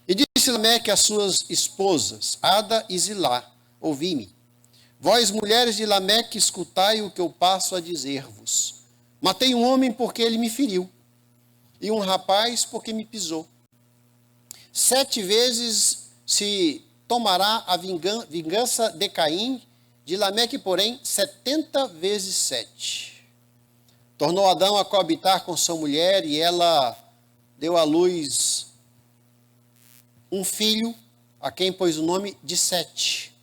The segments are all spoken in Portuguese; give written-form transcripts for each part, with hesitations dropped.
E disse Lameque às suas esposas, Ada e Zilá, ouvi-me. Vós, mulheres de Lameque, escutai o que eu passo a dizer-vos. Matei um homem porque ele me feriu, e um rapaz porque me pisou. 7 vezes se tomará a vingança de Caim, de Lameque, porém, 70 vezes 7. Tornou Adão a coabitar com sua mulher, e ela deu à luz um filho, a quem pôs o nome de Sete.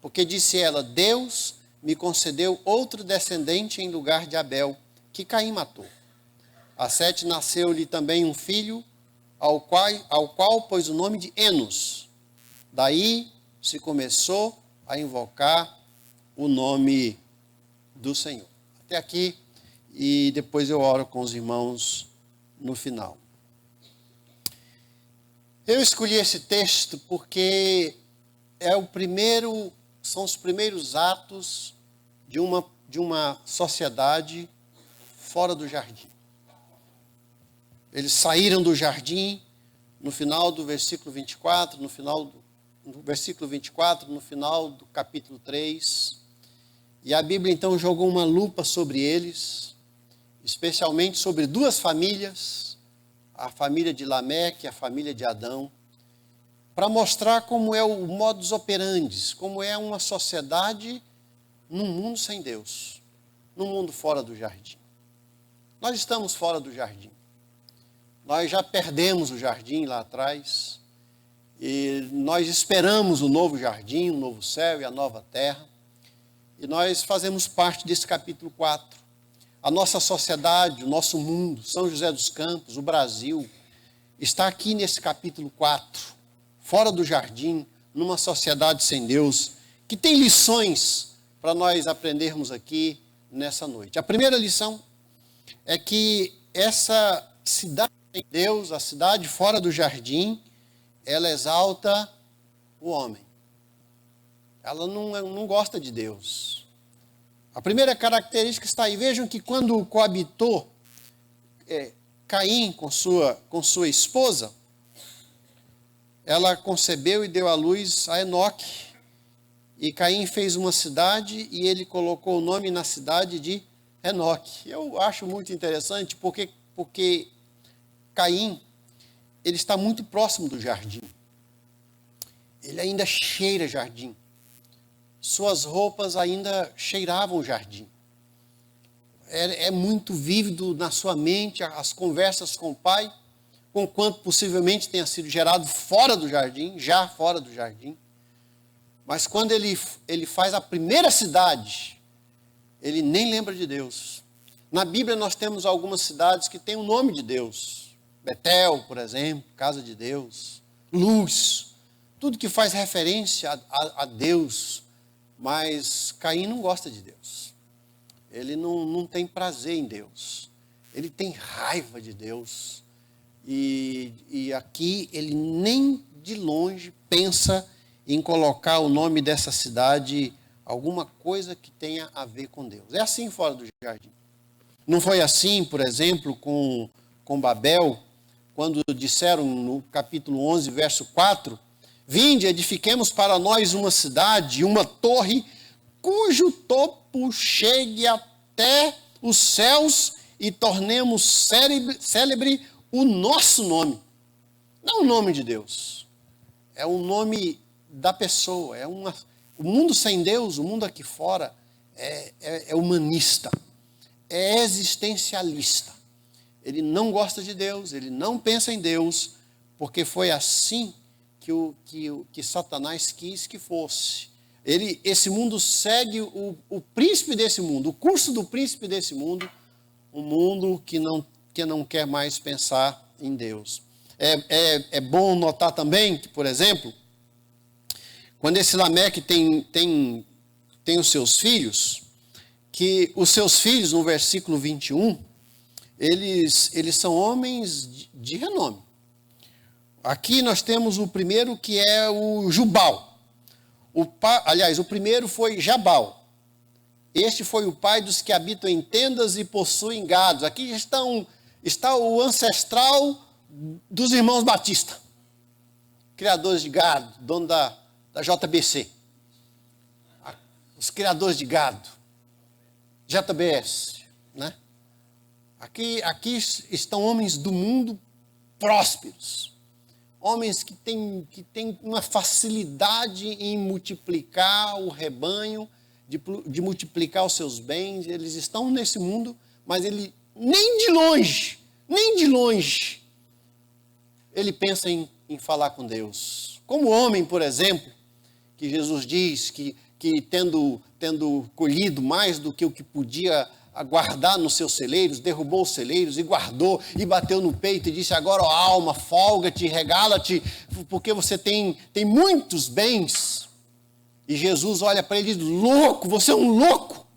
Porque disse ela, Deus me concedeu outro descendente em lugar de Abel, que Caim matou. A Sete nasceu-lhe também um filho, ao qual pôs o nome de Enos. Daí se começou a invocar o nome do Senhor. Até aqui, e depois eu oro com os irmãos no final. Eu escolhi esse texto porque são os primeiros atos de uma sociedade fora do jardim. Eles saíram do jardim no final do versículo 24, no final do capítulo 3. E a Bíblia então jogou uma lupa sobre eles, especialmente sobre 2 famílias, a família de Lameque e a família de Adão, para mostrar como é o modus operandi, como é uma sociedade num mundo sem Deus, num mundo fora do jardim. Nós estamos fora do jardim. Nós já perdemos o jardim lá atrás, e nós esperamos o novo jardim, o novo céu e a nova terra, e nós fazemos parte desse capítulo 4. A nossa sociedade, o nosso mundo, São José dos Campos, o Brasil, está aqui nesse capítulo 4, fora do jardim, numa sociedade sem Deus, que tem lições para nós aprendermos aqui nessa noite. A primeira lição é que essa cidade sem Deus, a cidade fora do jardim, ela exalta o homem. Ela não gosta de Deus. A primeira característica está aí. Vejam que quando coabitou Caim com sua esposa, ela concebeu e deu à luz a Enoque. E Caim fez uma cidade e ele colocou o nome na cidade de Enoque. Eu acho muito interessante porque Caim, ele está muito próximo do jardim. Ele ainda cheira jardim. Suas roupas ainda cheiravam o jardim. É muito vívido na sua mente as conversas com o pai, conquanto possivelmente tenha sido gerado fora do jardim, já fora do jardim. Mas quando ele faz a primeira cidade, ele nem lembra de Deus. Na Bíblia nós temos algumas cidades que têm o nome de Deus. Betel, por exemplo, casa de Deus. Luz, tudo que faz referência a Deus. Mas Caim não gosta de Deus. Ele não tem prazer em Deus. Ele tem raiva de Deus. E aqui ele nem de longe pensa em colocar o nome dessa cidade, alguma coisa que tenha a ver com Deus. É assim fora do jardim. Não foi assim, por exemplo, com Babel, quando disseram no capítulo 11, verso 4, Vinde, edifiquemos para nós uma cidade, uma torre, cujo topo chegue até os céus e tornemos célebre o nosso nome. Não o nome de Deus, é o nome da pessoa. O mundo sem Deus, o mundo aqui fora, é humanista, é existencialista. Ele não gosta de Deus, ele não pensa em Deus, porque foi assim que Satanás quis que fosse. Esse mundo segue o príncipe desse mundo, o curso do príncipe desse mundo, um mundo que não quer mais pensar em Deus. É bom notar também que, por exemplo, quando esse Lameque tem os seus filhos, que os seus filhos, no versículo 21, eles são homens de renome. Aqui nós temos o primeiro, que é o Jubal. O primeiro foi Jabal. Este foi o pai dos que habitam em tendas e possuem gados. Aqui está o ancestral dos irmãos Batista. criadores de gado, dono da JBC. Os criadores de gado, JBS, né? Aqui estão homens do mundo prósperos, homens que têm uma facilidade em multiplicar o rebanho, de multiplicar os seus bens. Eles estão nesse mundo, mas ele nem de longe, ele pensa em falar com Deus. Como o homem, por exemplo, que Jesus diz que tendo colhido mais do que o que podia guardar nos seus celeiros, derrubou os celeiros e guardou, e bateu no peito e disse: agora, ó alma, folga-te, regala-te, porque você tem muitos bens. E Jesus olha para ele e diz: louco, você é um louco.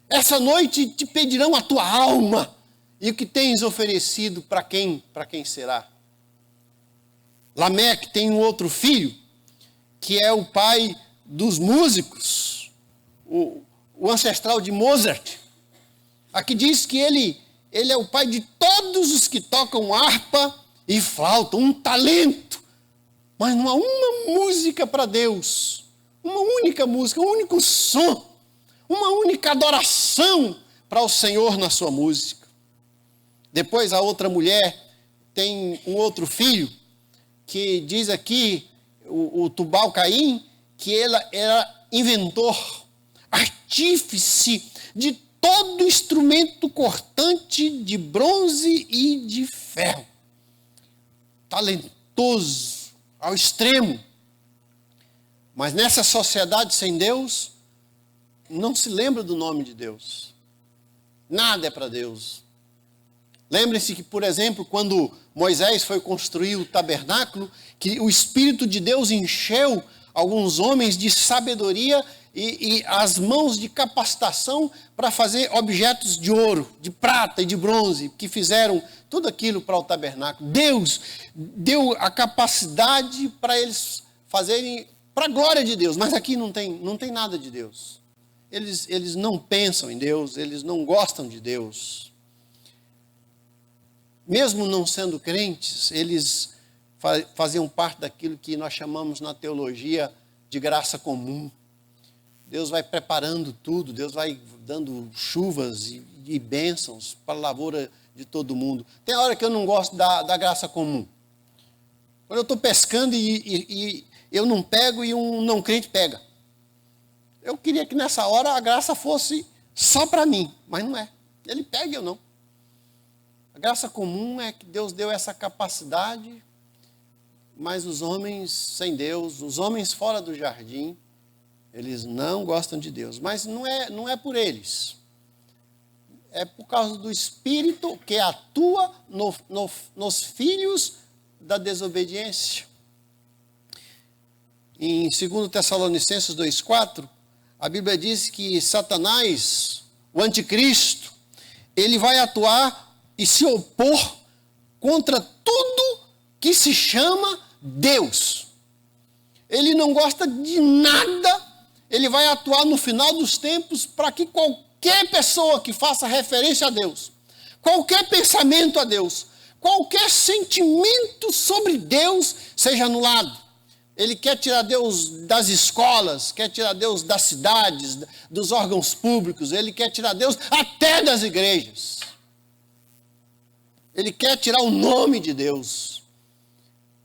Essa noite te pedirão a tua alma, e o que tens oferecido para quem será? Lameque tem um outro filho, que é o pai dos músicos, o ancestral de Mozart. Aqui diz que ele é o pai de todos os que tocam harpa e flauta, um talento, mas não há uma música para Deus, uma única música, um único som, uma única adoração para o Senhor na sua música. Depois a outra mulher tem um outro filho, que diz aqui, o Tubal-Caim, que ela era inventor, artífice de todo instrumento cortante de bronze e de ferro. Talentoso ao extremo. Mas nessa sociedade sem Deus, não se lembra do nome de Deus. Nada é para Deus. Lembre-se que, por exemplo, quando Moisés foi construir o tabernáculo, que o Espírito de Deus encheu alguns homens de sabedoria e as mãos de capacitação para fazer objetos de ouro, de prata e de bronze, que fizeram tudo aquilo para o tabernáculo. Deus deu a capacidade para eles fazerem para a glória de Deus, mas aqui não tem nada de Deus. Eles não pensam em Deus, eles não gostam de Deus. Mesmo não sendo crentes, eles faziam parte daquilo que nós chamamos na teologia de graça comum. Deus vai preparando tudo, Deus vai dando chuvas e bênçãos para a lavoura de todo mundo. Tem hora que eu não gosto da graça comum. Quando eu estou pescando e eu não pego e um não crente pega. Eu queria que nessa hora a graça fosse só para mim, mas não é. Ele pega e eu não. A graça comum é que Deus deu essa capacidade, mas os homens sem Deus, os homens fora do jardim, eles não gostam de Deus. Mas não é por eles. É por causa do Espírito que atua nos filhos da desobediência. Em 2 Tessalonicenses 2,4, a Bíblia diz que Satanás, o anticristo, ele vai atuar e se opor contra tudo que se chama Deus. Ele não gosta de nada, ele vai atuar no final dos tempos para que qualquer pessoa que faça referência a Deus, qualquer pensamento a Deus, qualquer sentimento sobre Deus seja anulado. Ele quer tirar Deus das escolas, quer tirar Deus das cidades, dos órgãos públicos, ele quer tirar Deus até das igrejas. Ele quer tirar o nome de Deus.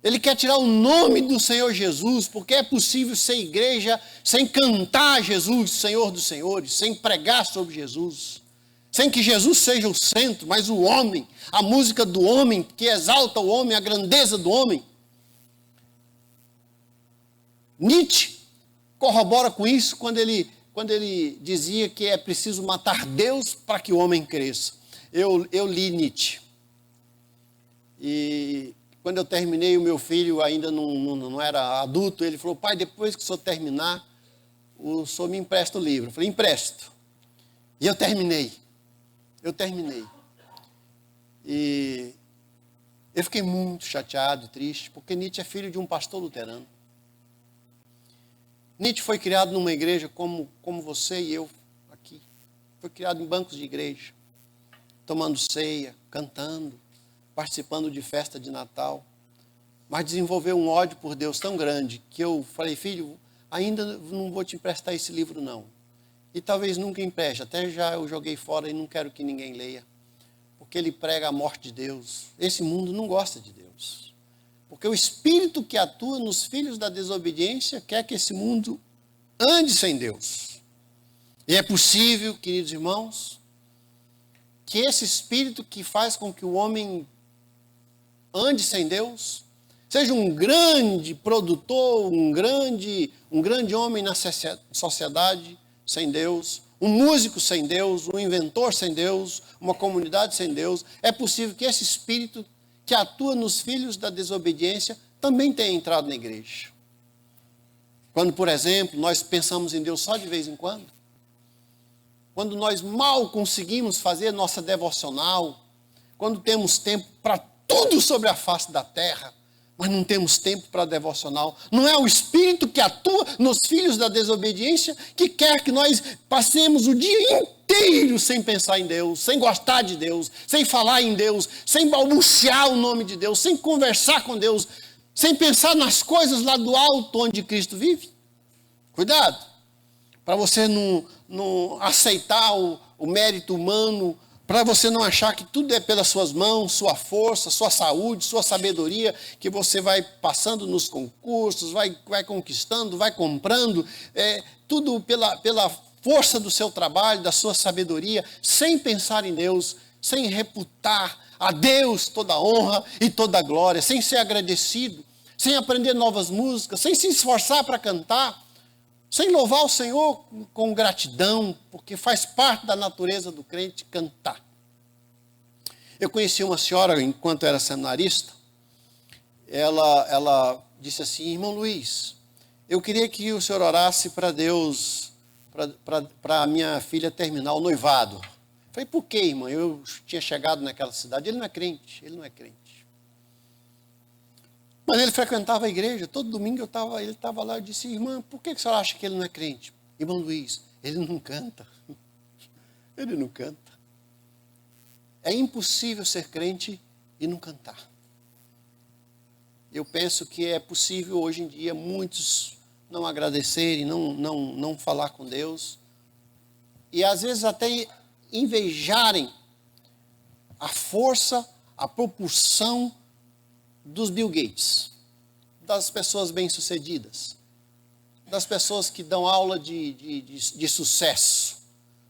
Ele quer tirar o nome do Senhor Jesus, porque é possível ser igreja sem cantar Jesus, Senhor dos Senhores, sem pregar sobre Jesus, sem que Jesus seja o centro, mas o homem, a música do homem, que exalta o homem, a grandeza do homem. Nietzsche corrobora com isso quando ele dizia que é preciso matar Deus para que o homem cresça. Eu li Nietzsche. E quando eu terminei, o meu filho ainda não era adulto, ele falou: pai, depois que o senhor terminar, o senhor me empresta o livro. Eu falei: empresto. E eu terminei. E eu fiquei muito chateado, triste, porque Nietzsche é filho de um pastor luterano. Nietzsche foi criado numa igreja como você e eu aqui. Foi criado em bancos de igreja, tomando ceia, cantando, participando de festa de Natal. mas desenvolveu um ódio por Deus tão grande que eu falei, filho, ainda não vou te emprestar esse livro não. E talvez nunca empreste, até já eu joguei fora e não quero que ninguém leia. Porque ele prega a morte de Deus. Esse mundo não gosta de Deus. Porque o espírito que atua nos filhos da desobediência quer que esse mundo ande sem Deus. E é possível, queridos irmãos, que esse espírito que faz com que o homem ande sem Deus, seja um grande produtor, um grande homem na sociedade sem Deus, um músico sem Deus, um inventor sem Deus, uma comunidade sem Deus, é possível que esse espírito que atua nos filhos da desobediência também tenha entrado na igreja. Quando, por exemplo, nós pensamos em Deus só de vez em quando nós mal conseguimos fazer nossa devocional, quando temos tempo para tudo sobre a face da terra, mas não temos tempo para devocional. Não é o Espírito que atua nos filhos da desobediência que quer que nós passemos o dia inteiro sem pensar em Deus, sem gostar de Deus, sem falar em Deus, sem balbuciar o nome de Deus, sem conversar com Deus, sem pensar nas coisas lá do alto onde Cristo vive. Cuidado, para você não aceitar o mérito humano, para você não achar que tudo é pelas suas mãos, sua força, sua saúde, sua sabedoria, que você vai passando nos concursos, vai conquistando, vai comprando, tudo pela força do seu trabalho, da sua sabedoria, sem pensar em Deus, sem reputar a Deus toda a honra e toda a glória, sem ser agradecido, sem aprender novas músicas, sem se esforçar para cantar, sem louvar o Senhor com gratidão, porque faz parte da natureza do crente cantar. Eu conheci uma senhora, enquanto era seminarista, ela disse assim, irmão Luiz, eu queria que o senhor orasse para Deus, para a minha filha terminar o noivado. Eu falei, por quê, irmã? Eu tinha chegado naquela cidade, ele não é crente. Mas ele frequentava a igreja, todo domingo ele estava lá, eu disse, irmã, por que a senhora acha que ele não é crente? Irmão Luiz, ele não canta. Ele não canta. É impossível ser crente e não cantar. Eu penso que é possível hoje em dia muitos não agradecerem, não falar com Deus. E às vezes até invejarem a força, a propulsão dos Bill Gates, das pessoas bem-sucedidas, das pessoas que dão aula de sucesso,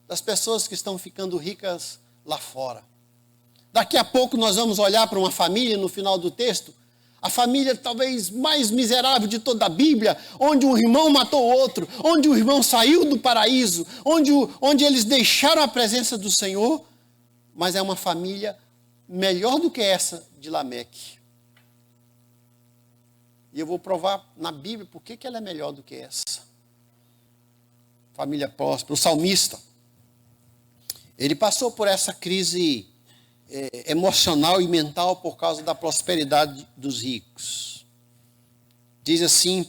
das pessoas que estão ficando ricas lá fora. Daqui a pouco nós vamos olhar para uma família no final do texto, a família talvez mais miserável de toda a Bíblia, onde um irmão matou o outro, onde o irmão saiu do paraíso, onde eles deixaram a presença do Senhor, mas é uma família melhor do que essa de Lameque. E eu vou provar na Bíblia por que ela é melhor do que essa. Família próspera. O salmista, ele passou por essa crise emocional e mental por causa da prosperidade dos ricos. Diz assim,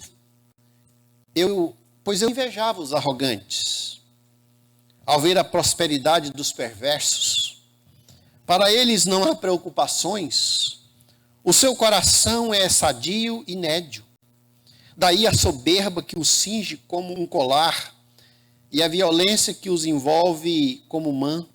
pois eu invejava os arrogantes, ao ver a prosperidade dos perversos. Para eles não há preocupações, o seu coração é sadio e nédio. Daí a soberba que os cinge como um colar e a violência que os envolve como manto.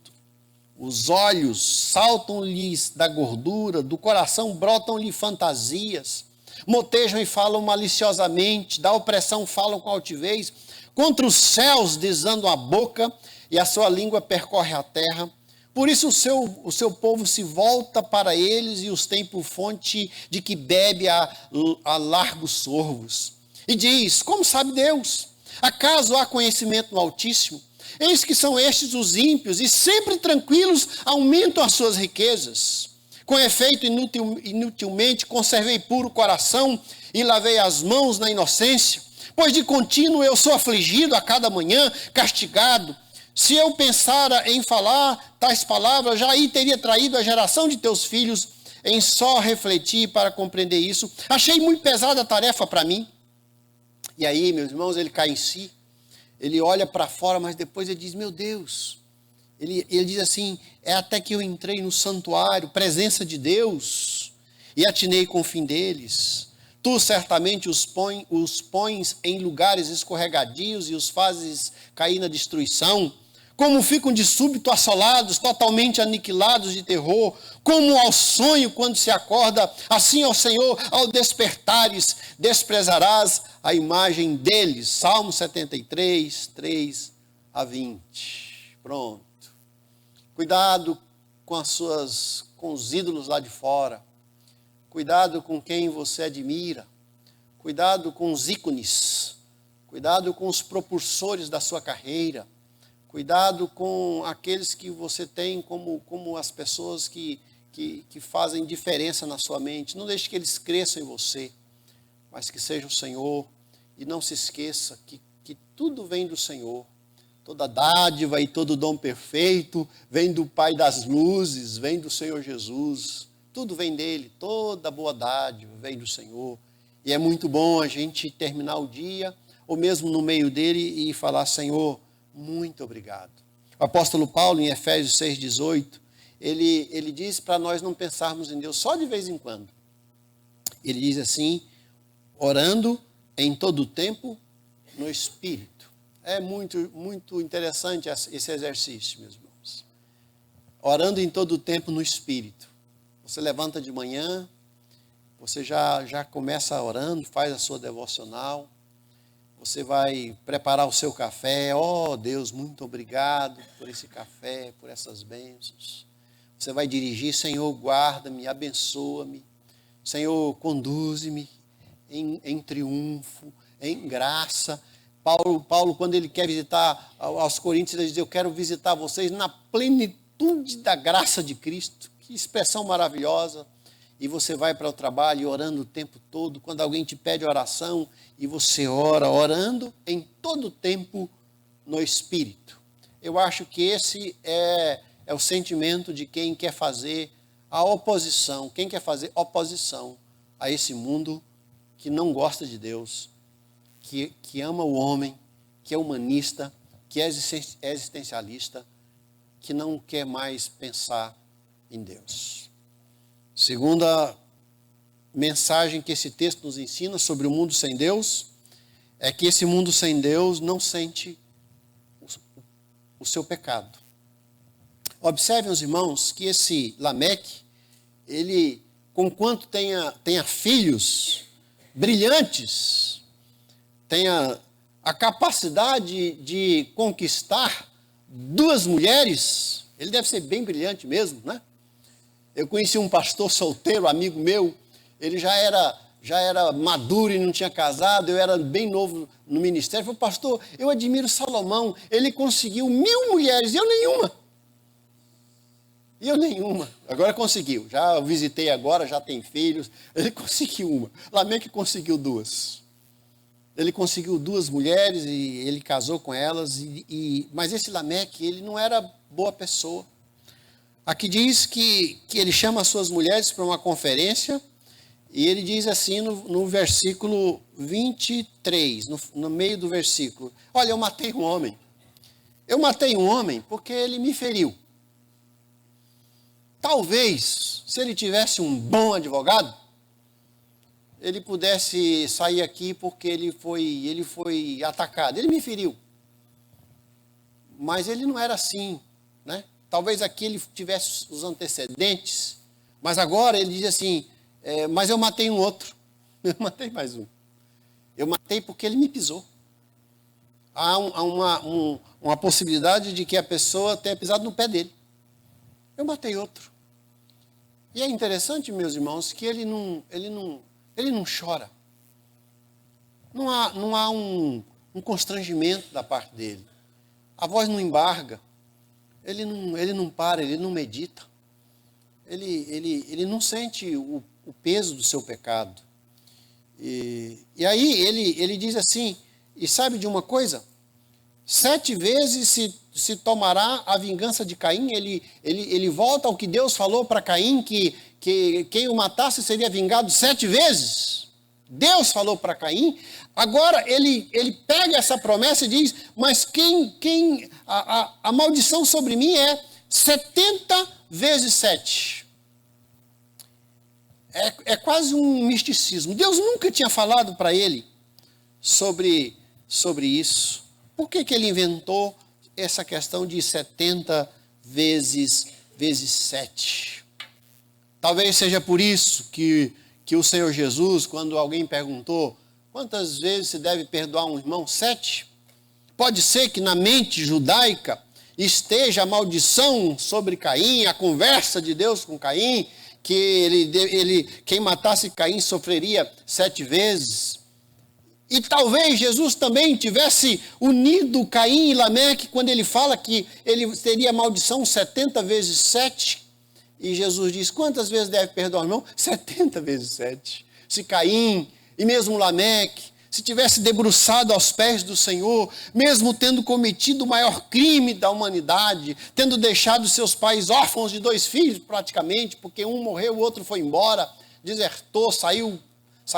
Os olhos saltam-lhes da gordura, do coração brotam-lhe fantasias. Motejam e falam maliciosamente, da opressão falam com altivez. Contra os céus desandam a boca e a sua língua percorre a terra. Por isso o seu povo se volta para eles e os tem por fonte de que bebe a largos sorvos. E diz, como sabe Deus? Acaso há conhecimento no Altíssimo? Eis que são estes os ímpios, e sempre tranquilos aumentam as suas riquezas. Com efeito, inutilmente conservei puro o coração e lavei as mãos na inocência, pois de contínuo eu sou afligido a cada manhã, castigado. Se eu pensara em falar tais palavras, já aí teria traído a geração de teus filhos. Em só refletir para compreender isso, achei muito pesada a tarefa para mim. E aí, meus irmãos, ele cai em si. Ele olha para fora, mas depois ele diz, meu Deus. Ele diz assim, é até que eu entrei no santuário, presença de Deus. e atinei com o fim deles. Tu certamente os pões em lugares escorregadios e os fazes cair na destruição. Como ficam de súbito assolados, totalmente aniquilados de terror, como ao sonho quando se acorda, assim ao Senhor, ao despertares, desprezarás a imagem deles. Salmo 73, 3 a 20. Pronto. Cuidado com com os ídolos lá de fora. Cuidado com quem você admira. Cuidado com os ícones. Cuidado com os propulsores da sua carreira. Cuidado com aqueles que você tem como as pessoas que fazem diferença na sua mente. Não deixe que eles cresçam em você, mas que seja o Senhor. E não se esqueça que tudo vem do Senhor. Toda dádiva e todo dom perfeito vem do Pai das luzes, vem do Senhor Jesus. Tudo vem dele, toda boa dádiva vem do Senhor. E é muito bom a gente terminar o dia, ou mesmo no meio dele, e falar: Senhor, muito obrigado. O apóstolo Paulo, em Efésios 6,18, ele diz para nós não pensarmos em Deus só de vez em quando. Ele diz assim: orando em todo o tempo no Espírito. É muito interessante esse exercício, meus irmãos. Orando em todo o tempo no Espírito. Você levanta de manhã, você já começa orando, faz a sua devocional. Você vai preparar o seu café. Oh, Deus, muito obrigado por esse café, por essas bênçãos. Você vai dirigir: Senhor, guarda-me, abençoa-me. Senhor, conduze-me em triunfo, em graça. Paulo, quando ele quer visitar aos Coríntios, ele diz: eu quero visitar vocês na plenitude da graça de Cristo. Que expressão maravilhosa. E você vai para o trabalho orando o tempo todo. Quando alguém te pede oração, e você ora, orando em todo o tempo no Espírito. Eu acho que esse é o sentimento de quem quer fazer a oposição, quem quer fazer oposição a esse mundo que não gosta de Deus, que ama o homem, que é humanista, que é existencialista, que não quer mais pensar em Deus. Segunda mensagem que esse texto nos ensina sobre o mundo sem Deus é que esse mundo sem Deus não sente o seu pecado. Observem, os irmãos, que esse Lameque, ele, conquanto tenha filhos brilhantes, tenha a capacidade de conquistar 2 mulheres, ele deve ser bem brilhante mesmo, né? Eu conheci um pastor solteiro, amigo meu, ele já era maduro e não tinha casado, eu era bem novo no ministério. Ele falou: pastor, eu admiro Salomão, ele conseguiu 1000 mulheres, e eu nenhuma. Agora conseguiu, já visitei agora, já tem filhos, ele conseguiu uma. Lameque conseguiu 2. Ele conseguiu 2 mulheres e ele casou com elas, mas esse Lameque, ele não era boa pessoa. Aqui diz que ele chama as suas mulheres para uma conferência, e ele diz assim no versículo 23, no meio do versículo: olha, eu matei um homem. Eu matei um homem porque ele me feriu. Talvez, se ele tivesse um bom advogado, ele pudesse sair aqui porque ele foi atacado. Ele me feriu. Mas ele não era assim, né? Talvez aqui ele tivesse os antecedentes, mas agora ele diz assim: mas eu matei um outro. Eu matei mais um. Eu matei porque ele me pisou. Há uma possibilidade de que a pessoa tenha pisado no pé dele. Eu matei outro. E é interessante, meus irmãos, que ele não chora. Não há um constrangimento da parte dele. A voz não embarga. Ele não para, ele não medita. Ele não sente o peso do seu pecado. E aí ele diz assim: e sabe de uma coisa? 7 vezes se tomará a vingança de Caim. Ele volta ao que Deus falou para Caim, que quem o matasse seria vingado 7 vezes. Deus falou para Caim. Agora ele pega essa promessa e diz: mas a maldição sobre mim é 70 vezes 7. É quase um misticismo. Deus nunca tinha falado para ele sobre isso. Por que ele inventou essa questão de 70 vezes 7? Talvez seja por isso que o Senhor Jesus, quando alguém perguntou quantas vezes se deve perdoar um irmão, 7. Pode ser que na mente judaica esteja a maldição sobre Caim, a conversa de Deus com Caim, que quem matasse Caim sofreria 7 vezes. E talvez Jesus também tivesse unido Caim e Lameque quando ele fala que ele teria maldição 70 vezes 7. E Jesus diz, quantas vezes deve perdoar o irmão? 70 vezes 7. Se Caim e mesmo Lameque se tivesse debruçado aos pés do Senhor, mesmo tendo cometido o maior crime da humanidade, tendo deixado seus pais órfãos de 2 filhos praticamente, porque um morreu, o outro foi embora, desertou, saiu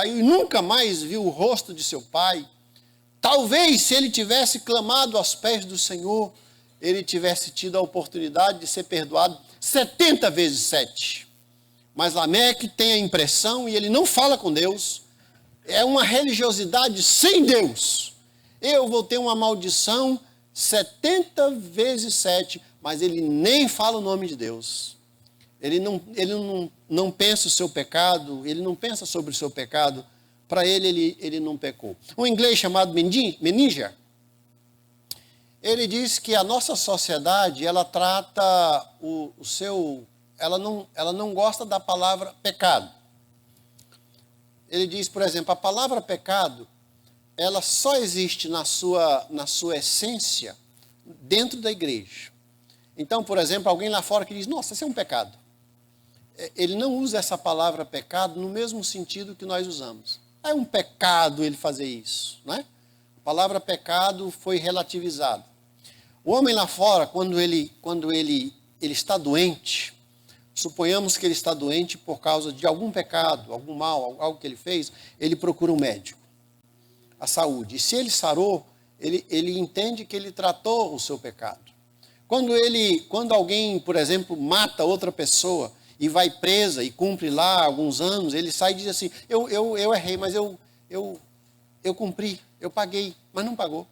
e nunca mais viu o rosto de seu pai. Talvez se ele tivesse clamado aos pés do Senhor, ele tivesse tido a oportunidade de ser perdoado 70 vezes 7. Mas Lameque tem a impressão, e ele não fala com Deus, é uma religiosidade sem Deus. Eu vou ter uma maldição 70 vezes 7, mas ele nem fala o nome de Deus. Ele não pensa o seu pecado, ele não pensa sobre o seu pecado. Para ele não pecou. Um inglês chamado Meninger, ele diz que a nossa sociedade, ela trata ela não gosta da palavra pecado. Ele diz, por exemplo, a palavra pecado, ela só existe na sua essência dentro da igreja. Então, por exemplo, alguém lá fora que diz, nossa, isso é um pecado. Ele não usa essa palavra pecado no mesmo sentido que nós usamos. É um pecado ele fazer isso, né? A palavra pecado foi relativizada. O homem lá fora, quando ele está doente, suponhamos que ele está doente por causa de algum pecado, algum mal, algo que ele fez, ele procura um médico, a saúde. E se ele sarou, ele entende que ele tratou o seu pecado. Quando alguém, por exemplo, mata outra pessoa e vai presa e cumpre lá alguns anos, ele sai e diz assim, eu errei, mas eu cumpri, eu paguei, mas não pagou.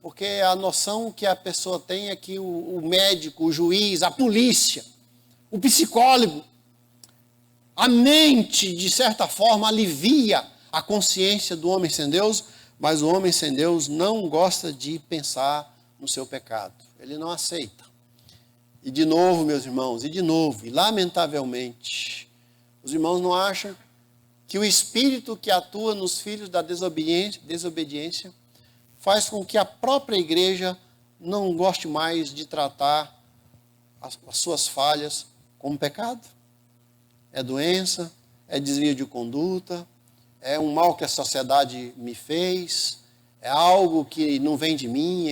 Porque a noção que a pessoa tem é que o médico, o juiz, a polícia, o psicólogo, a mente, de certa forma, alivia a consciência do homem sem Deus, mas o homem sem Deus não gosta de pensar no seu pecado. Ele não aceita. E de novo, meus irmãos, e lamentavelmente, os irmãos não acham que o espírito que atua nos filhos da desobediência faz com que a própria igreja não goste mais de tratar as suas falhas como pecado? É doença, é desvio de conduta, é um mal que a sociedade me fez, é algo que não vem de mim,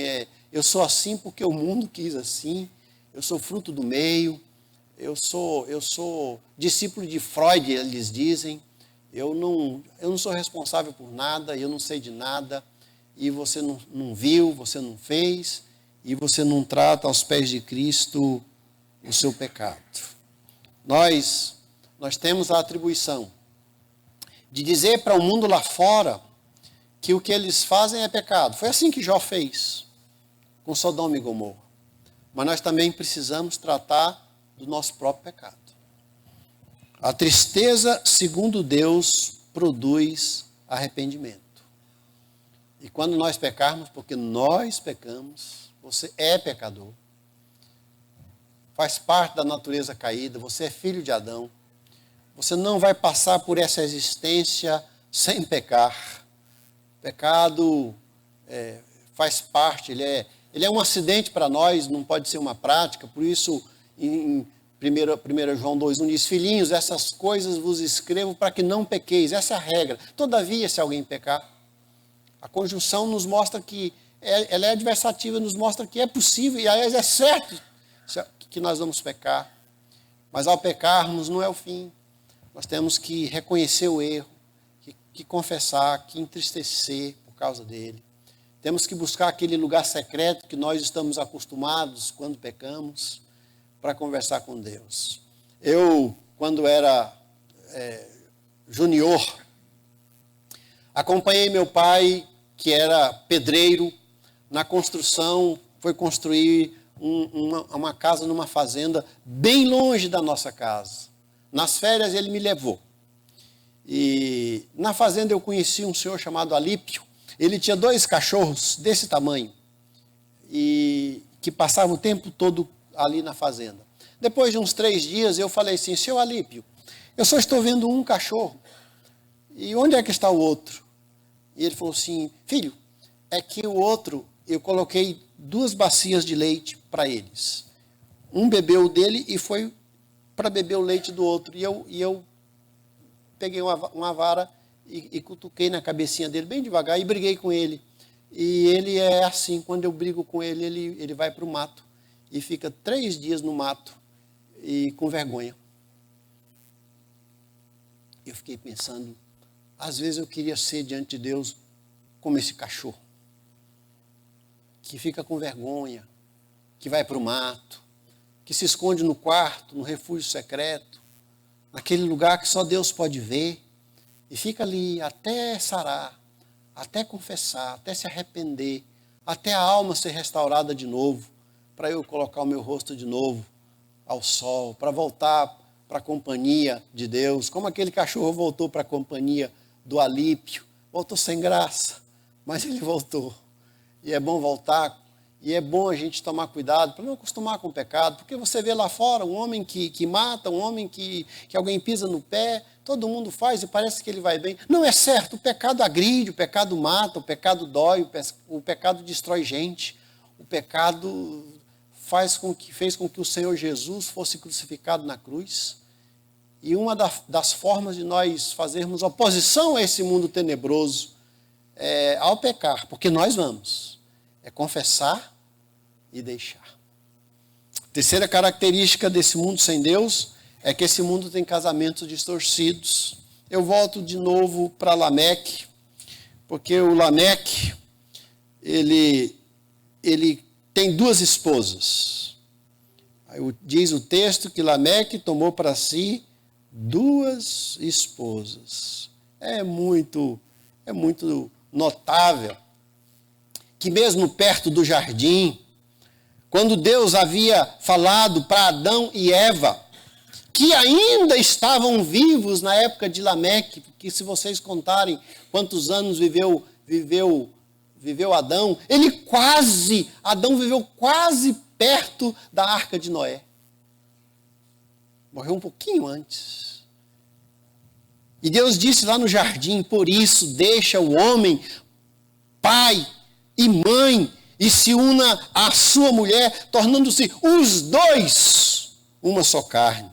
eu sou assim porque o mundo quis assim, eu sou fruto do meio, eu sou discípulo de Freud, eles dizem, eu não sou responsável por nada, eu não sei de nada, e você não viu, você não fez, e você não trata aos pés de Cristo o seu pecado. Nós temos a atribuição de dizer para o mundo lá fora que o que eles fazem é pecado. Foi assim que Jó fez com Sodoma e Gomorra. Mas nós também precisamos tratar do nosso próprio pecado. A tristeza, segundo Deus, produz arrependimento. E quando nós pecarmos, porque nós pecamos, você é pecador. Faz parte da natureza caída, você é filho de Adão. Você não vai passar por essa existência sem pecar. Pecado faz parte, ele é um acidente para nós, não pode ser uma prática. Por isso, em 1 João 2,1 diz, filhinhos, essas coisas vos escrevo para que não pequeis. Essa é a regra. Todavia, se alguém pecar, a conjunção nos mostra que, ela é adversativa, nos mostra que é possível, e aliás é certo que nós vamos pecar. Mas ao pecarmos não é o fim. Nós temos que reconhecer o erro, que confessar, que entristecer por causa dele. Temos que buscar aquele lugar secreto que nós estamos acostumados quando pecamos, para conversar com Deus. Eu, quando era Júnior. Acompanhei meu pai, que era pedreiro, na construção, foi construir uma casa numa fazenda bem longe da nossa casa. Nas férias ele me levou. E na fazenda eu conheci um senhor chamado Alípio. Ele tinha 2 cachorros desse tamanho e que passavam o tempo todo ali na fazenda. Depois de uns 3 dias eu falei assim: senhor Alípio, eu só estou vendo um cachorro. E onde é que está o outro? E ele falou assim: filho, é que o outro, eu coloquei 2 bacias de leite para eles. Um bebeu dele e foi para beber o leite do outro. E eu peguei uma vara e cutuquei na cabecinha dele bem devagar e briguei com ele. E ele é assim, quando eu brigo com ele, ele vai para o mato e fica 3 dias no mato e com vergonha. Eu fiquei pensando, às vezes eu queria ser diante de Deus como esse cachorro, que fica com vergonha, que vai para o mato, que se esconde no quarto, no refúgio secreto, naquele lugar que só Deus pode ver, e fica ali até sarar, até confessar, até se arrepender, até a alma ser restaurada de novo, para eu colocar o meu rosto de novo ao sol, para voltar para a companhia de Deus, como aquele cachorro voltou para a companhia do Alípio, voltou sem graça, mas ele voltou. E é bom voltar, e é bom a gente tomar cuidado para não acostumar com o pecado, porque você vê lá fora um homem que mata, um homem que alguém pisa no pé, todo mundo faz e parece que ele vai bem. Não é certo, o pecado agride, o pecado mata, o pecado dói, o pecado destrói gente, o pecado fez com que o Senhor Jesus fosse crucificado na cruz. E uma das formas de nós fazermos oposição a esse mundo tenebroso ao pecar, porque nós vamos, é confessar e deixar. Terceira característica desse mundo sem Deus é que esse mundo tem casamentos distorcidos. Eu volto de novo para Lameque, porque o Lameque, ele tem 2 esposas. Diz o texto que Lameque tomou para si 2 esposas. É muito notável que mesmo perto do jardim, quando Deus havia falado para Adão e Eva, que ainda estavam vivos na época de Lameque, que se vocês contarem quantos anos viveu Adão, Adão viveu quase perto da arca de Noé. Morreu um pouquinho antes. E Deus disse lá no jardim: por isso deixa o homem, pai e mãe, e se una à sua mulher, tornando-se os 2 uma só carne.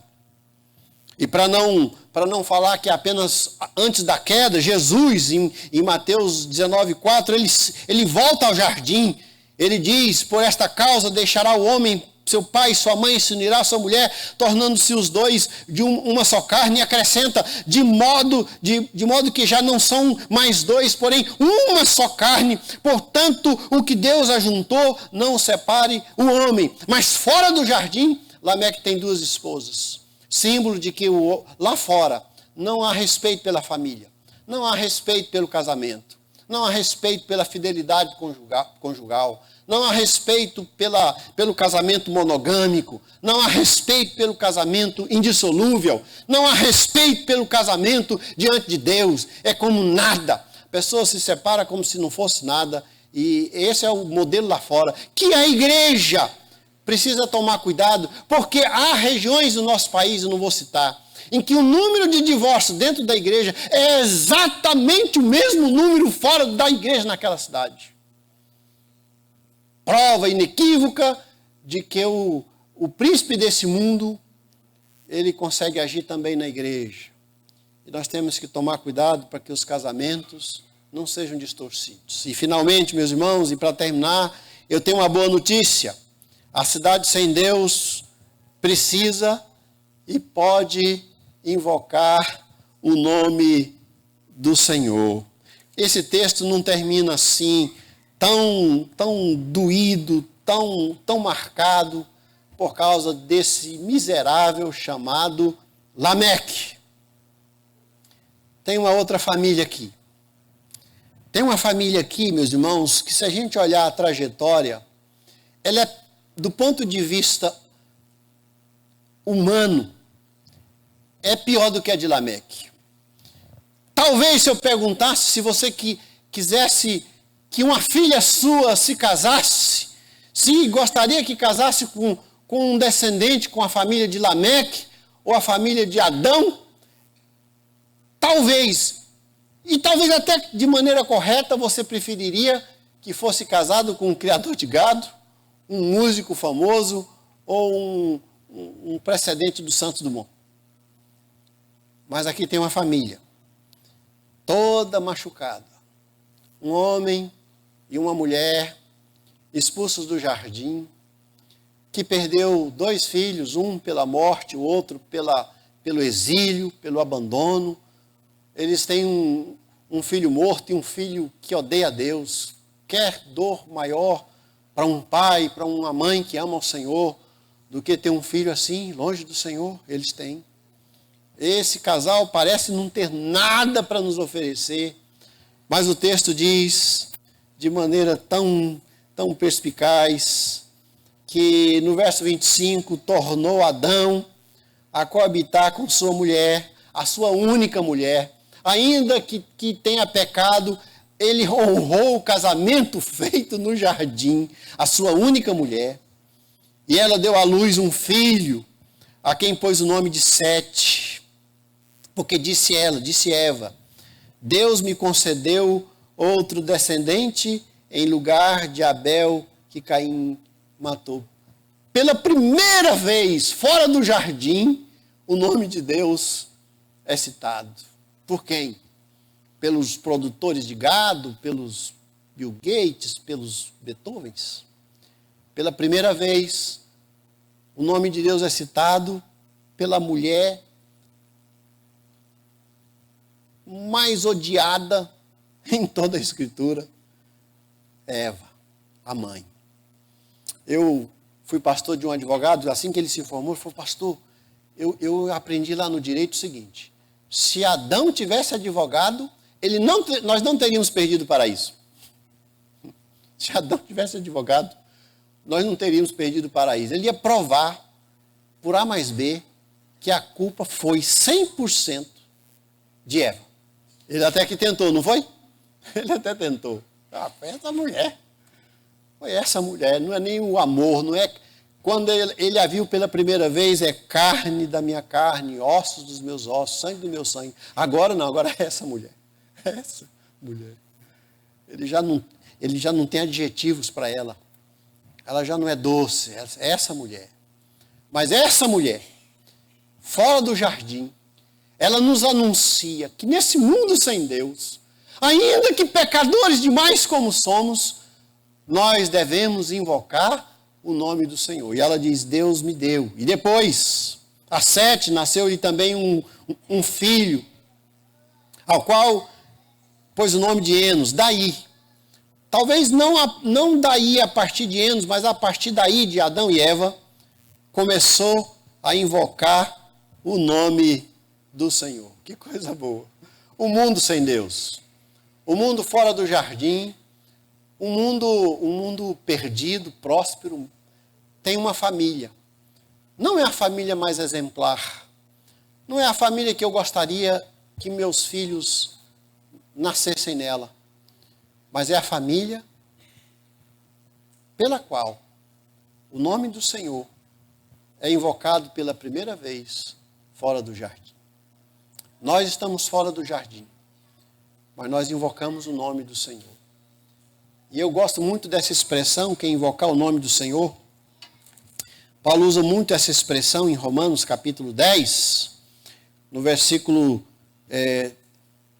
E para não falar que apenas antes da queda, Jesus, em Mateus 19,4, ele volta ao jardim. Ele diz: por esta causa deixará o homem seu pai e sua mãe, e se unirá à sua mulher, tornando-se os 2 de uma só carne, e acrescenta, de modo que já não são mais 2, porém uma só carne. Portanto, o que Deus ajuntou, não separe o homem. Mas fora do jardim, Lameque tem 2 esposas. Símbolo de que lá fora não há respeito pela família, não há respeito pelo casamento, não há respeito pela fidelidade conjugal, não há respeito pelo casamento monogâmico, não há respeito pelo casamento indissolúvel, não há respeito pelo casamento diante de Deus. É como nada. A pessoa se separa como se não fosse nada, e esse é o modelo lá fora, que a igreja precisa tomar cuidado, porque há regiões do nosso país, eu não vou citar, em que o número de divórcios dentro da igreja é exatamente o mesmo número fora da igreja naquela cidade. Prova inequívoca de que o príncipe desse mundo, ele consegue agir também na igreja. E nós temos que tomar cuidado para que os casamentos não sejam distorcidos. E finalmente, meus irmãos, e para terminar, eu tenho uma boa notícia. A cidade sem Deus precisa e pode invocar o nome do Senhor. Esse texto não termina assim, tão doído, tão marcado, por causa desse miserável chamado Lameque. tem uma outra família aqui. Tem uma família aqui, meus irmãos, que se a gente olhar a trajetória, ela é, do ponto de vista humano, é pior do que a de Lameque. Talvez se eu perguntasse se você quisesse que uma filha sua se casasse, se gostaria que casasse com um descendente, com a família de Lameque, ou a família de Adão, talvez, e talvez até de maneira correta, você preferiria que fosse casado com um criador de gado, um músico famoso, ou um precedente do Santos Dumont. Mas aqui tem uma família, toda machucada. Um homem e uma mulher expulsos do jardim, que perdeu 2 filhos, um pela morte, o outro pelo exílio, pelo abandono. Eles têm um filho morto e um filho que odeia a Deus. Quer dor maior para um pai, para uma mãe que ama o Senhor, do que ter um filho assim, longe do Senhor? Eles têm. Esse casal parece não ter nada para nos oferecer, mas o texto diz, de maneira tão perspicaz, que no verso 25, tornou Adão a coabitar com sua mulher, a sua única mulher. Ainda que tenha pecado, ele honrou o casamento feito no jardim, a sua única mulher. E ela deu à luz um filho, a quem pôs o nome de Sete. Porque disse Eva, Deus me concedeu outro descendente em lugar de Abel, que Caim matou. Pela primeira vez, fora do jardim, o nome de Deus é citado. Por quem? Pelos produtores de gado, pelos Bill Gates, pelos Beethovens. Pela primeira vez, o nome de Deus é citado pela mulher mais odiada em toda a Escritura, Eva, a mãe. Eu fui pastor de um advogado, assim que ele se formou, ele falou, pastor, eu aprendi lá no direito o seguinte, se Adão tivesse advogado, nós não teríamos perdido o paraíso. Se Adão tivesse advogado, nós não teríamos perdido o paraíso. Ele ia provar, por A mais B, que a culpa foi 100% de Eva. Ele até que tentou, não foi? Ele até tentou. Foi essa mulher. Foi essa mulher, não é nem o amor, não é... Quando ele a viu pela primeira vez, é carne da minha carne, ossos dos meus ossos, sangue do meu sangue. Agora não, agora é essa mulher. É essa mulher. Ele já não tem adjetivos para ela. Ela já não é doce, é essa mulher. Mas essa mulher, fora do jardim, ela nos anuncia que nesse mundo sem Deus, ainda que pecadores demais como somos, nós devemos invocar o nome do Senhor. E ela diz, Deus me deu. E depois, a Sete, nasceu-lhe também um filho, ao qual pôs o nome de Enos, daí. Talvez não daí a partir de Enos, mas a partir daí de Adão e Eva, começou a invocar o nome do Senhor. Que coisa boa. O mundo sem Deus. O mundo fora do jardim. Um mundo perdido, próspero, tem uma família. Não é a família mais exemplar. Não é a família que eu gostaria que meus filhos nascessem nela. Mas é a família pela qual o nome do Senhor é invocado pela primeira vez fora do jardim. Nós estamos fora do jardim, mas nós invocamos o nome do Senhor. E eu gosto muito dessa expressão, que é invocar o nome do Senhor. Paulo usa muito essa expressão em Romanos capítulo 10, no versículo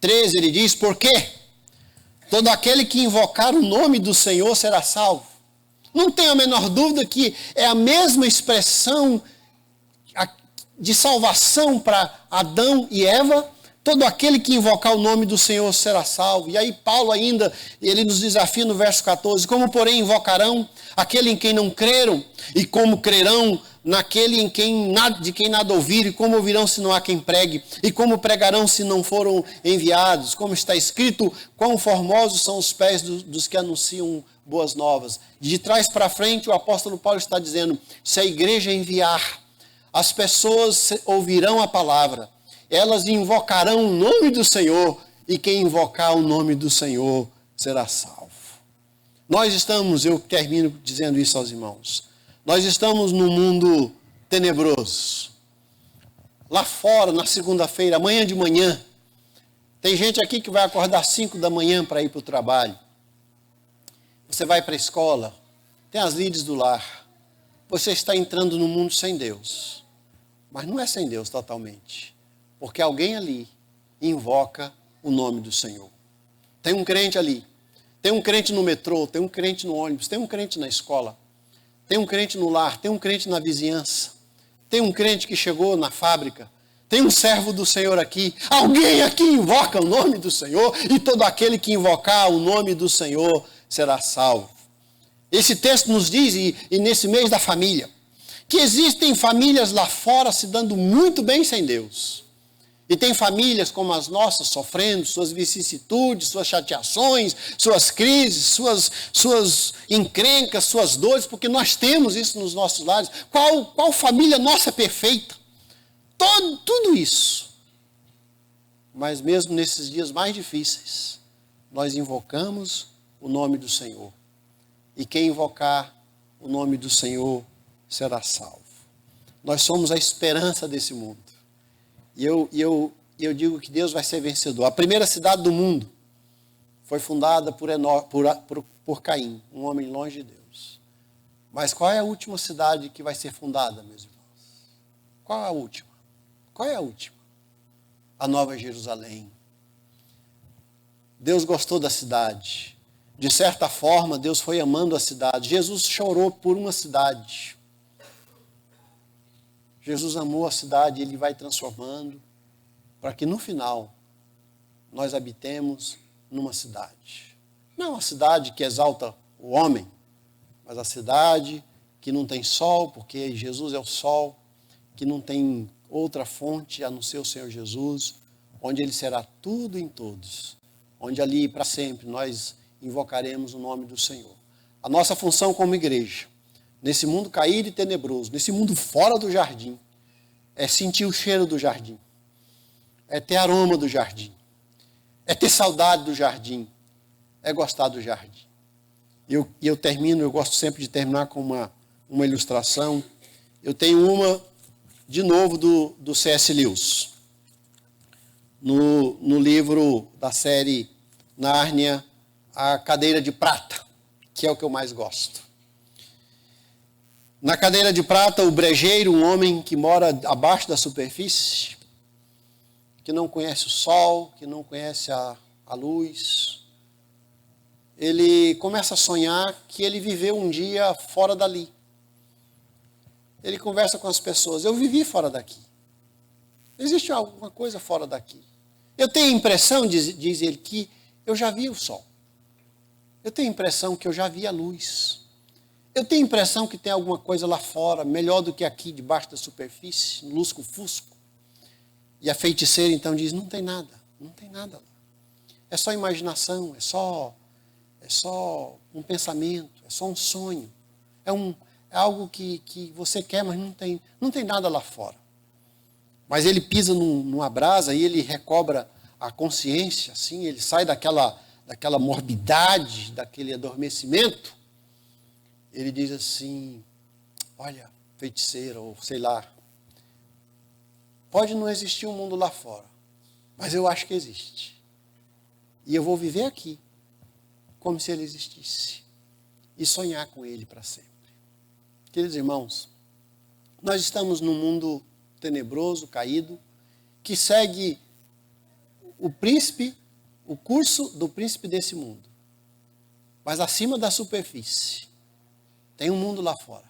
13, ele diz, por quê? Todo aquele que invocar o nome do Senhor será salvo. Não tenho a menor dúvida que é a mesma expressão de salvação para Adão e Eva. Todo aquele que invocar o nome do Senhor será salvo. E aí Paulo ainda, ele nos desafia no verso 14, como porém invocarão aquele em quem não creram, e como crerão naquele de quem nada ouvirem, como ouvirão se não há quem pregue? E como pregarão se não foram enviados? Como está escrito, quão formosos são os pés dos que anunciam boas novas. De trás para frente, o apóstolo Paulo está dizendo, se a igreja enviar, as pessoas ouvirão a palavra, elas invocarão o nome do Senhor, e quem invocar o nome do Senhor será salvo. Nós estamos, eu termino dizendo isso aos irmãos, nós estamos num mundo tenebroso. Lá fora, na segunda-feira, amanhã de manhã, tem gente aqui que vai acordar 5 da manhã para ir para o trabalho. Você vai para a escola, tem as líderes do lar. Você está entrando no mundo sem Deus. Mas não é sem Deus totalmente. Porque alguém ali invoca o nome do Senhor. Tem um crente ali. Tem um crente no metrô, tem um crente no ônibus, tem um crente na escola. Tem um crente no lar, tem um crente na vizinhança. Tem um crente que chegou na fábrica. Tem um servo do Senhor aqui. Alguém aqui invoca o nome do Senhor. E todo aquele que invocar o nome do Senhor será salvo. Esse texto nos diz, e nesse mês da família, que existem famílias lá fora se dando muito bem sem Deus. E tem famílias como as nossas sofrendo suas vicissitudes, suas chateações, suas crises, suas encrencas, suas dores, porque nós temos isso nos nossos lares. Qual família nossa é perfeita? Tudo isso. Mas mesmo nesses dias mais difíceis, nós invocamos o nome do Senhor. E quem invocar o nome do Senhor será salvo. Nós somos a esperança desse mundo. E eu digo que Deus vai ser vencedor. A primeira cidade do mundo foi fundada por Caim, um homem longe de Deus. Mas qual é a última cidade que vai ser fundada, meus irmãos? Qual é a última? Qual é a última? A Nova Jerusalém. Deus gostou da cidade. De certa forma, Deus foi amando a cidade. Jesus chorou por uma cidade. Jesus amou a cidade e Ele vai transformando para que no final nós habitemos numa cidade. Não uma cidade que exalta o homem, mas a cidade que não tem sol, porque Jesus é o sol, que não tem outra fonte a não ser o Senhor Jesus, onde Ele será tudo em todos, onde ali para sempre nós invocaremos o nome do Senhor. A nossa função como igreja, nesse mundo caído e tenebroso, nesse mundo fora do jardim, é sentir o cheiro do jardim, é ter aroma do jardim, é ter saudade do jardim, é gostar do jardim. E eu termino, eu gosto sempre de terminar com uma ilustração. Eu tenho uma, de novo, do C.S. Lewis, no livro da série Nárnia, A Cadeira de Prata, que é o que eu mais gosto. Na cadeira de prata, o brejeiro, um homem que mora abaixo da superfície, que não conhece o sol, que não conhece a luz, ele começa a sonhar que ele viveu um dia fora dali. Ele conversa com as pessoas, eu vivi fora daqui. Existe alguma coisa fora daqui. Eu tenho a impressão, diz ele, que eu já vi o sol. Eu tenho a impressão que eu já vi a luz. Eu tenho a impressão que tem alguma coisa lá fora, melhor do que aqui, debaixo da superfície, lusco-fusco. E a feiticeira então diz, não tem nada lá. É só imaginação, é só um pensamento, é só um sonho. É algo que você quer, mas não tem nada lá fora. Mas ele pisa numa brasa e ele recobra a consciência, assim, ele sai daquela morbidade, daquele adormecimento. Ele diz assim, olha, feiticeira, ou sei lá, pode não existir um mundo lá fora, mas eu acho que existe. E eu vou viver aqui, como se ele existisse, e sonhar com ele para sempre. Queridos irmãos, nós estamos num mundo tenebroso, caído, que segue o curso do príncipe desse mundo. Mas acima da superfície, tem um mundo lá fora.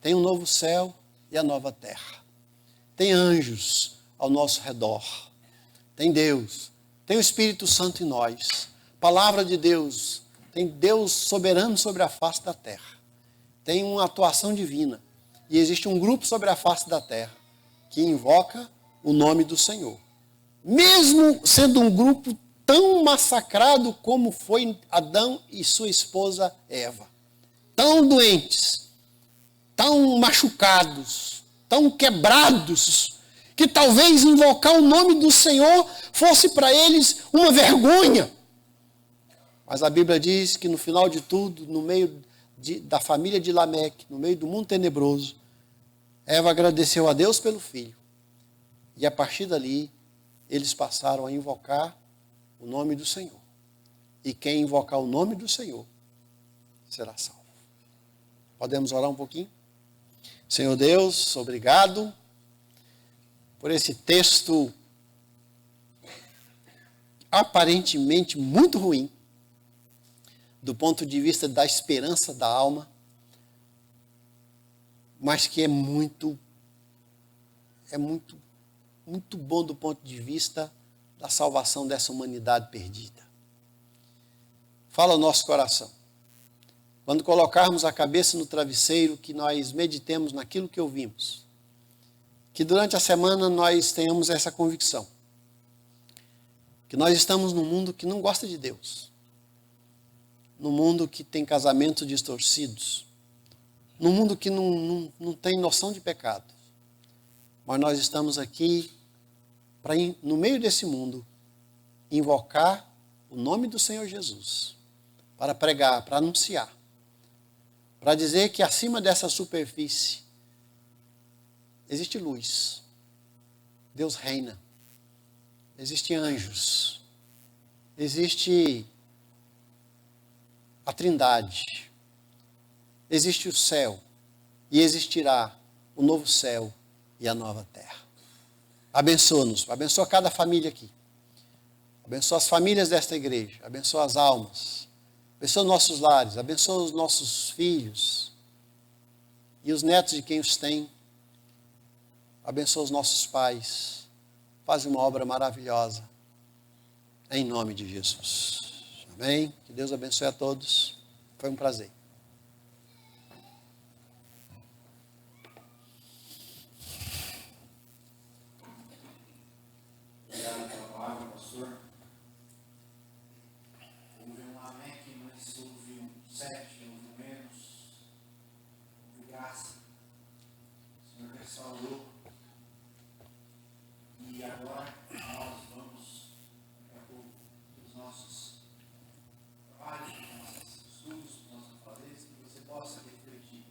Tem um novo céu e a nova terra. Tem anjos ao nosso redor. Tem Deus. Tem o Espírito Santo em nós. Palavra de Deus. Tem Deus soberano sobre a face da terra. Tem uma atuação divina. E existe um grupo sobre a face da terra que invoca o nome do Senhor. Mesmo sendo um grupo tão massacrado como foi Adão e sua esposa Eva. Tão doentes, tão machucados, tão quebrados, que talvez invocar o nome do Senhor fosse para eles uma vergonha. Mas a Bíblia diz que no final de tudo, no meio da família de Lameque, no meio do mundo tenebroso, Eva agradeceu a Deus pelo filho. E a partir dali, eles passaram a invocar o nome do Senhor. E quem invocar o nome do Senhor será salvo. Podemos orar um pouquinho? Senhor Deus, obrigado por esse texto aparentemente muito ruim, do ponto de vista da esperança da alma, mas que é muito bom do ponto de vista da salvação dessa humanidade perdida. Fala ao nosso coração. Quando colocarmos a cabeça no travesseiro, que nós meditemos naquilo que ouvimos. Que durante a semana nós tenhamos essa convicção. Que nós estamos num mundo que não gosta de Deus. Num mundo que tem casamentos distorcidos. Num mundo que não tem noção de pecado. Mas nós estamos aqui para, no meio desse mundo, invocar o nome do Senhor Jesus. Para pregar, para anunciar. Para dizer que acima dessa superfície existe luz. Deus reina. Existem anjos. Existe a Trindade. Existe o céu. E existirá o novo céu e a nova terra. Abençoa-nos. Abençoa cada família aqui. Abençoa as famílias desta igreja. Abençoa as almas. Abençoa nossos lares, abençoa os nossos filhos e os netos de quem os tem. Abençoa os nossos pais. Faz uma obra maravilhosa. Em nome de Jesus. Amém? Que Deus abençoe a todos. Foi um prazer. Obrigado pela palavra, pastor. Houve um Lameque, mas houve um 7, houve menos. Houve graça. O Senhor restaurou. E agora nós vamos, daqui a pouco, dos nossos trabalhos, dos nossos estudos, dos nossos afazeres, que você possa refletir.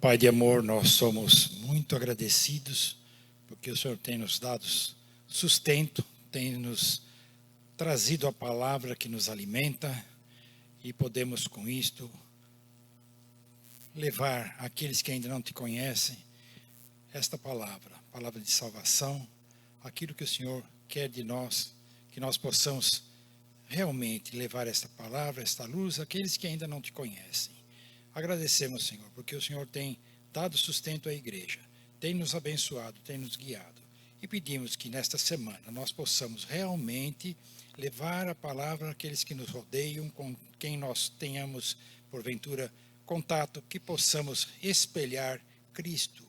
Pai de amor, nós somos muito agradecidos porque o Senhor tem nos dado sustento, tem nos trazido a palavra que nos alimenta e podemos com isto levar aqueles que ainda não te conhecem esta palavra de salvação, aquilo que o Senhor quer de nós, que nós possamos realmente levar esta palavra, esta luz àqueles que ainda não te conhecem. Agradecemos, Senhor, porque o Senhor tem dado sustento à igreja, tem nos abençoado, tem nos guiado. E pedimos que nesta semana nós possamos realmente levar a palavra àqueles que nos rodeiam, com quem nós tenhamos, porventura, contato, que possamos espelhar Cristo,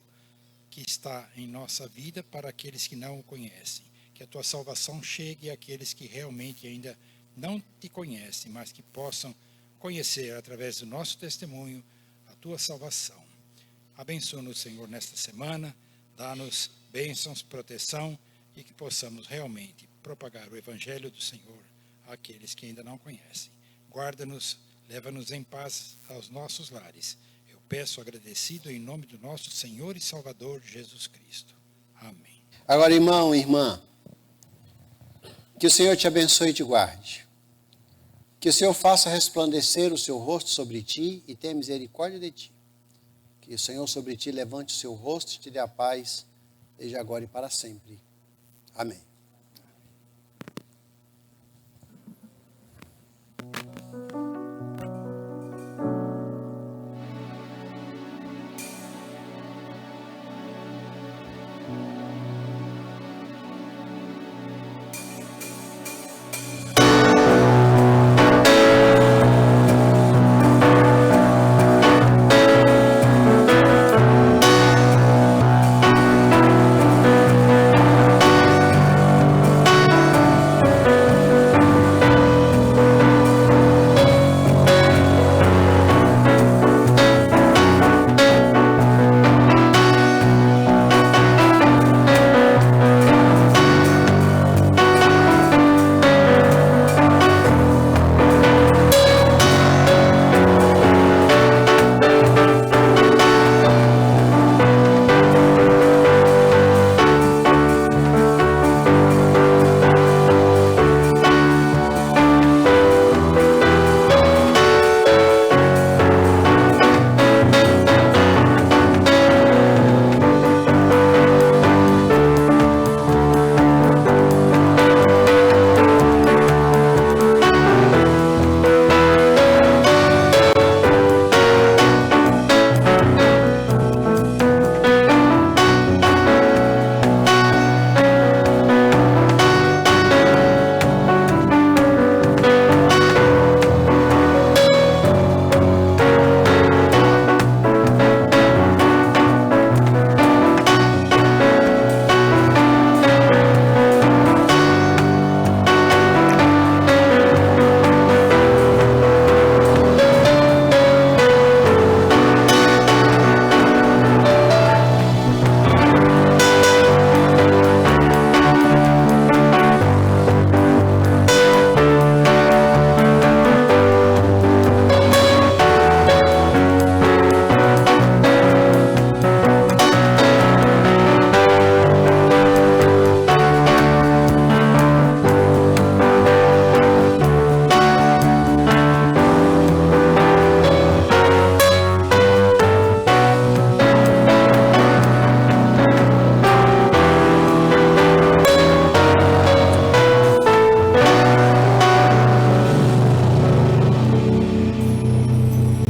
que está em nossa vida para aqueles que não o conhecem. Que a tua salvação chegue àqueles que realmente ainda não te conhecem, mas que possam conhecer através do nosso testemunho a tua salvação. Abençoa-nos, Senhor, nesta semana, dá-nos bênçãos, proteção e que possamos realmente propagar o Evangelho do Senhor àqueles que ainda não conhecem. Guarda-nos, leva-nos em paz aos nossos lares. Eu peço agradecido em nome do nosso Senhor e Salvador Jesus Cristo. Amém. Agora, irmão, irmã, que o Senhor te abençoe e te guarde. Que o Senhor faça resplandecer o seu rosto sobre ti e tenha misericórdia de ti. Que o Senhor sobre ti levante o seu rosto e te dê a paz, desde agora e para sempre. Amém.